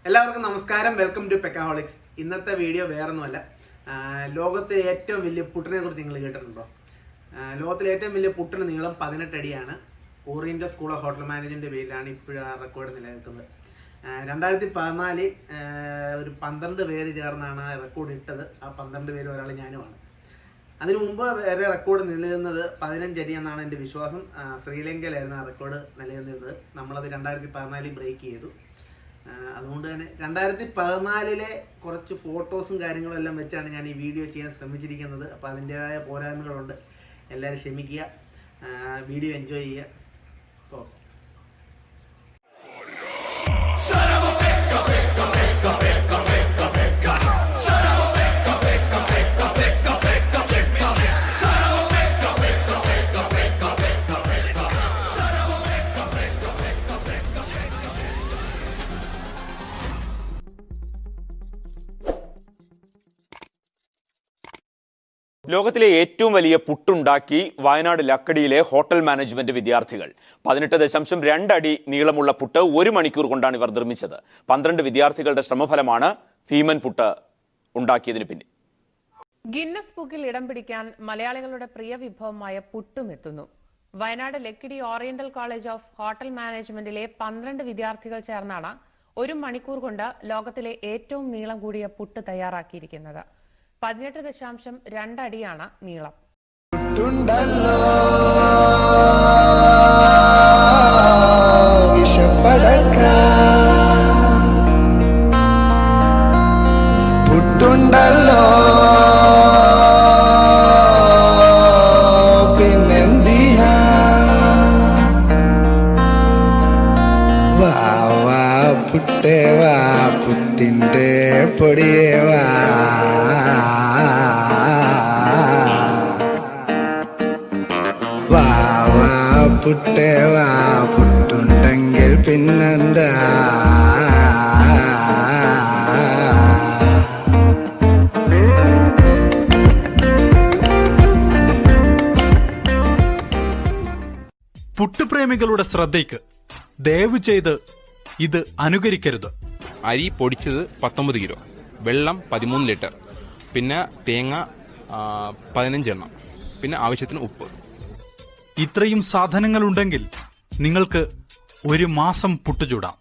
എല്ലാവർക്കും നമസ്കാരം. Welcome to പെക്കാഹോളിക്സ്. ഇന്നത്തെ വീഡിയോ വേറൊന്നുമല്ല, ലോകത്തിലെ ഏറ്റവും വലിയ പുട്ടിനെ കുറിച്ച് നിങ്ങൾ കേട്ടിട്ടുണ്ടോ? ലോകത്തിലെ ഏറ്റവും വലിയ പുട്ടിന് നീളം 18 അടിയാണ്. ഓറിയന്റൽ സ്കൂൾ ഓഫ് ഹോട്ടൽ മാനേജ്മെന്റിന്റെ പേരിലാണ് ഇപ്പോഴും ആ റെക്കോർഡ് നിലനിൽക്കുന്നത്. 2014 ഒരു 12 പേര് ചേർന്നാണ് ആ റെക്കോർഡ് ഇട്ടത്. ആ 12 പേര് ഒരാൾ ഞാനുമാണ്. അതിനു മുമ്പ് വേറെ റെക്കോർഡ് നിലനിന്നത് 15 അടി എന്നാണ് എൻ്റെ വിശ്വാസം. ശ്രീലങ്കയിലായിരുന്നു ആ റെക്കോർഡ് നിലനിന്നത്. നമ്മളത് 2014 ബ്രേക്ക് ചെയ്തു. അതുകൊണ്ട് തന്നെ 2014 കുറച്ച് ഫോട്ടോസും കാര്യങ്ങളും എല്ലാം വെച്ചാണ് ഞാൻ ഈ വീഡിയോ ചെയ്യാൻ ശ്രമിച്ചിരിക്കുന്നത്. അപ്പോൾ അതിൻ്റേതായ പോരായ്മകളുണ്ട്, എല്ലാവരും ക്ഷമിക്കുക. വീഡിയോ എൻജോയ് ചെയ്യുക. അപ്പോൾ ലോകത്തിലെ ഏറ്റവും വലിയ പുട്ടുണ്ടാക്കി വയനാട് ലക്കടിയിലെ ഹോട്ടൽ മാനേജ്മെന്റ് വിദ്യാർത്ഥികൾ. 18.2 അടി നീളമുള്ള പുട്ട് 1 മണിക്കൂർ കൊണ്ടാണ് ഇവർ നിർമ്മിച്ചത്. 12 വിദ്യാർത്ഥികളുടെ ശ്രമഫലമാണ് ഭീമൻ പുട്ട് ഉണ്ടാക്കിയതിന് പിന്നിൽ. ഗിന്നസ് ബുക്കിൽ ഇടം പിടിക്കാൻ മലയാളികളുടെ പ്രിയ വിഭവമായ പുട്ടും എത്തുന്നു. Wayanad Lakkidi oriental college of hotel മാനേജ്മെന്റിലെ 12 വിദ്യാർത്ഥികൾ ചേർന്നാണ് 1 മണിക്കൂർ കൊണ്ട് ലോകത്തിലെ ഏറ്റവും നീളം കൂടിയ പുട്ട് തയ്യാറാക്കിയിരിക്കുന്നത്. 18.2 അടിയാണ് നീളം. പുട്ടുണ്ടല്ലോ പിന്നെന്തിനാ വാ വാ പുട്ടേ വാ പുട്ടിന്റെ പൊടിയേ വാ വാ വാ പുട്ടേ വാ പുട്ടുണ്ടെങ്കിൽ പിന്നെന്താ പുട്ടുപ്രേമികളുടെ ശ്രദ്ധയ്ക്ക് ദയവ് ചെയ്ത് ഇത് അനുകരിക്കരുത്. അരി പൊടിച്ചത് 19 കിലോ, വെള്ളം 13 ലിറ്റർ, പിന്നെ തേങ്ങ 15 എണ്ണം, പിന്നെ ആവശ്യത്തിന് ഉപ്പ്. ഇത്രയും സാധനങ്ങളുണ്ടെങ്കിൽ നിങ്ങൾക്ക് 1 മാസം പുട്ടുചൂടാം.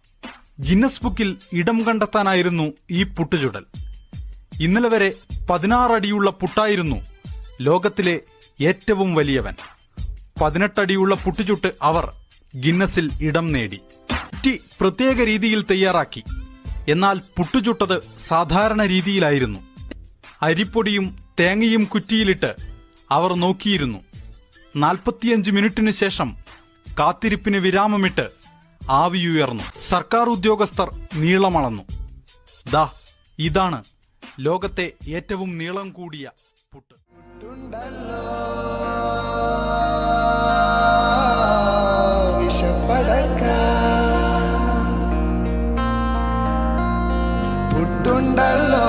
ഗിന്നസ് ബുക്കിൽ ഇടം കണ്ടെത്താനായിരുന്നു ഈ പുട്ടുചുടൽ. ഇന്നലെ വരെ 16 അടിയുള്ള പുട്ടായിരുന്നു ലോകത്തിലെ ഏറ്റവും വലിയവൻ. 18 അടിയുള്ള പുട്ടുചുട്ട് അവർ ഗിന്നസിൽ ഇടം നേടി. പ്രത്യേക രീതിയിൽ തയ്യാറാക്കി. എന്നാൽ പുട്ടുചുട്ടത് സാധാരണ രീതിയിലായിരുന്നു. അരിപ്പൊടിയും തേങ്ങയും കുറ്റിയിലിട്ട് അവർ നോക്കിയിരുന്നു. 45 മിനിറ്റിന് ശേഷം കാത്തിരിപ്പിന് വിരാമമിട്ട് ആവിയുയർന്നു. സർക്കാർ ഉദ്യോഗസ്ഥർ നീളമളന്നു. ദാ ഇതാണ് ലോകത്തെ ഏറ്റവും നീളം കൂടിയ പുട്ട്. പുട്ടുണ്ടല്ലോ